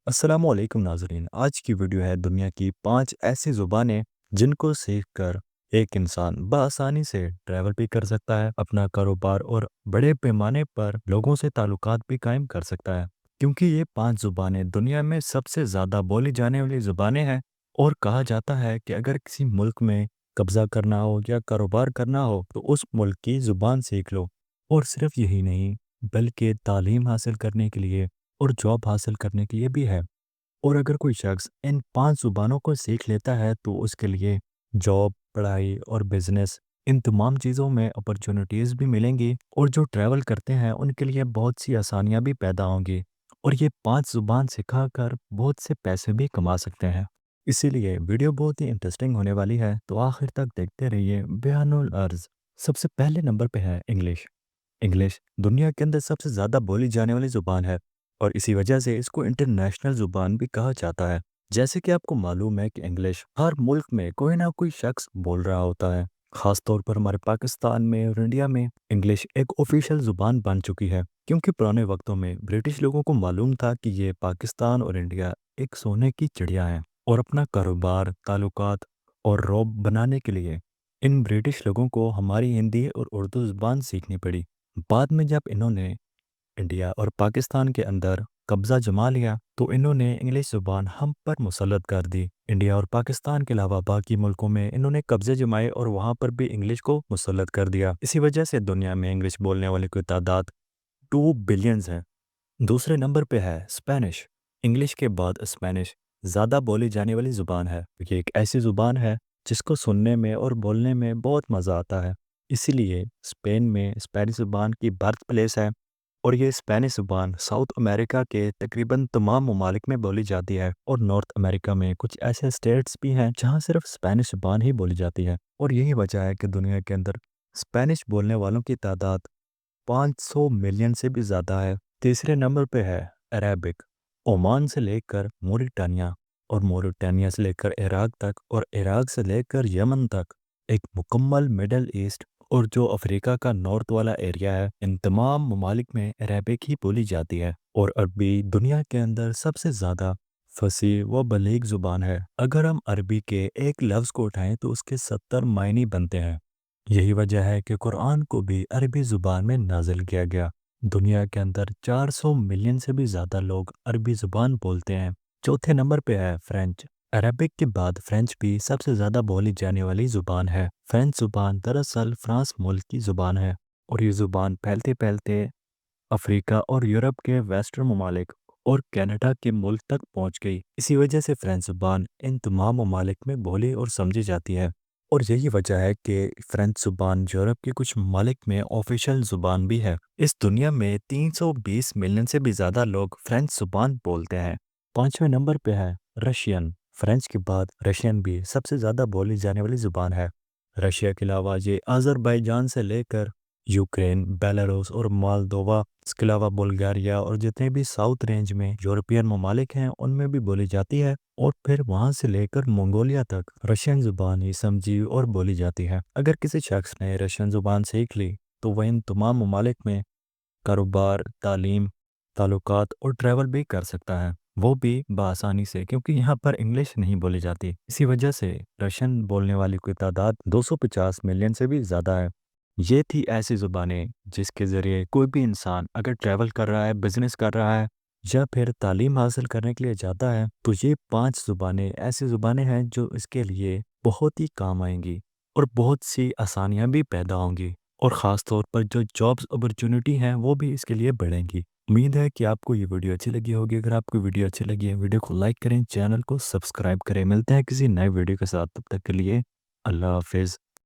अस्सलाम वालेकुम नाज़रीन। आज की वीडियो है दुनिया की 5 ऐसी ज़ुबानें जिनको सीख कर एक इंसान बआसानी से ट्रैवल भी कर सकता है, अपना कारोबार और बड़े पैमाने पर लोगों से ताल्लुकात भी कायम कर सकता है। क्योंकि ये 5 ज़ुबानें दुनिया में सबसे ज़्यादा बोली जाने वाली ज़ुबानें हैं और कहा जाता है कि अगर किसी मुल्क में कब्ज़ा करना हो या कारोबार करना हो तो उस मुल्क की ज़ुबान सीख लो। और सिर्फ यही नहीं बल्कि तालीम हासिल करने के लिए और जॉब हासिल करने के लिए भी है। और अगर कोई शख्स इन 5 ज़ुबानों को सीख लेता है तो उसके लिए जॉब, पढ़ाई और बिज़नेस इन तमाम चीज़ों में अपॉर्चुनिटीज़ भी मिलेंगी और जो ट्रैवल करते हैं उनके लिए बहुत सी आसानियाँ भी पैदा होंगी और ये 5 ज़ुबान सिखाकर बहुत से पैसे भी कमा सकते हैं। इसीलिए वीडियो बहुत ही इंटरेस्टिंग होने वाली है, तो आखिर तक देखते रहिए। बयानुल अर्ज़। सबसे पहले नंबर पे है इंग्लिश। इंग्लिश दुनिया के अंदर सबसे ज़्यादा बोली जाने वाली ज़ुबान है और इसी वजह से इसको इंटरनेशनल ज़ुबान भी कहा जाता है। जैसे कि आपको मालूम है कि इंग्लिश हर मुल्क में कोई ना कोई शख्स बोल रहा होता है। ख़ास तौर पर हमारे पाकिस्तान में और इंडिया में इंग्लिश एक ऑफिशियल ज़ुबान बन चुकी है, क्योंकि पुराने वक्तों में ब्रिटिश लोगों को मालूम था कि ये पाकिस्तान और इंडिया एक सोने की चिड़िया हैं और अपना कारोबार, ताल्लुकात और रौब बनाने के लिए इन ब्रिटिश लोगों को हमारी हिंदी और उर्दू ज़ुबान सीखनी पड़ी। बाद में जब इन्होंने इंडिया और पाकिस्तान के अंदर कब्जा जमा लिया तो इन्होंने इंग्लिश ज़ुबान हम पर मुसल्लत कर दी। इंडिया और पाकिस्तान के अलावा बाकी मुल्कों में इन्होंने कब्जे जमाए और वहाँ पर भी इंग्लिश को मुसल्लत कर दिया। इसी वजह से दुनिया में इंग्लिश बोलने वाले की तादाद 2 बिलियंस है। दूसरे नंबर पे है स्पेनिश। इंग्लिश के बाद स्पेनिश ज़्यादा बोली जाने वाली ज़ुबान है। ये एक ऐसी ज़ुबान है जिसको सुनने में और बोलने में बहुत मज़ा आता है। इसीलिए स्पेन में स्पेनिश ज़ुबान की बर्थ प्लेस है और ये स्पेनिश ज़ुबान साउथ अमेरिका के तकरीबन तमाम ममालिक में बोली जाती है और नॉर्थ अमेरिका में कुछ ऐसे स्टेट्स भी हैं जहाँ सिर्फ स्पेनिश ज़ुबान ही बोली जाती है। और यही वजह है कि दुनिया के अंदर स्पेनिश बोलने वालों की तादाद 500 मिलियन से भी ज़्यादा है। तीसरे नंबर पे है अरेबिक। ओमान से लेकर मोरिटानिया और मोरिटानिया से लेकर इराक तक और इराक से लेकर यमन तक एक मुकम्मल मिडल ईस्ट और जो अफ्रीका का नॉर्थ वाला एरिया है, इन तमाम ममालिक में अरेबिक ही बोली जाती है। और अरबी दुनिया के अंदर सबसे ज़्यादा फसी व बलीग ज़ुबान है। अगर हम अरबी के एक लफ्ज़ को उठाएं तो उसके 70 मायने बनते हैं। यही वजह है कि कुरान को भी अरबी ज़ुबान में नाजिल किया गया। दुनिया के अंदर 400 मिलियन से भी ज़्यादा लोग अरबी ज़ुबान बोलते हैं। चौथे नंबर पे है फ्रेंच। अरबिक के बाद फ्रेंच भी सबसे ज़्यादा बोली जाने वाली ज़ुबान है। फ्रेंच ज़ुबान दरअसल फ्रांस मुल्क की ज़ुबान है और ये ज़ुबान फैलते फैलते अफ्रीका और यूरोप के वेस्टर्न ममालिक और कनाडा के मुल्क तक पहुंच गई। इसी वजह से फ्रेंच ज़ुबान इन तमाम ममालिक में बोली और समझी जाती है। और यही वजह है कि फ्रेंच ज़ुबान यूरोप के कुछ ममालिक में ऑफिशियल ज़ुबान भी है। इस दुनिया में 320 मिलियन से भी ज़्यादा लोग फ्रेंच ज़ुबान बोलते हैं। पाँचवें नंबर पे है रशियन। फ्रेंच के बाद रशियन भी सबसे ज़्यादा बोली जाने वाली ज़ुबान है। रशिया के अलावा ये अज़रबैजान से लेकर यूक्रेन, बेलारूस और मोल्दोवा, इसके अलावा बुल्गारिया और जितने भी साउथ रेंज में यूरोपियन ममालिक हैं उनमें भी बोली जाती है। और फिर वहाँ से लेकर मंगोलिया तक रशियन ज़ुबान ही समझी और बोली जाती है। अगर किसी शख्स ने रशियन ज़ुबान सीख ली तो वह इन तमाम ममालिक में कारोबार, तालीम, ताल्लुकात और ट्रैवल भी कर सकता है, वो भी बआसानी से, क्योंकि यहाँ पर इंग्लिश नहीं बोली जाती। इसी वजह से रशियन बोलने वालों की तादाद 250 मिलियन से भी ज़्यादा है। ये थी ऐसी ज़ुबानें जिसके ज़रिए कोई भी इंसान अगर ट्रैवल कर रहा है, बिजनेस कर रहा है या फिर तालीम हासिल करने के लिए जाता है तो ये 5 ज़ुबानें ऐसी ज़ुबानें हैं जो इसके लिए बहुत ही काम आएंगी और बहुत सी आसानियाँ भी पैदा होंगी और ख़ास तौर पर जो जॉब्स अपॉर्चुनिटी हैं वो भी इसके लिए बढ़ेंगी। उम्मीद है कि आपको ये वीडियो अच्छी लगी होगी। अगर आपको वीडियो अच्छी लगी है, वीडियो को लाइक करें, चैनल को सब्सक्राइब करें। मिलते हैं किसी नए वीडियो के साथ, तब तक के लिए अल्लाह हाफिज़।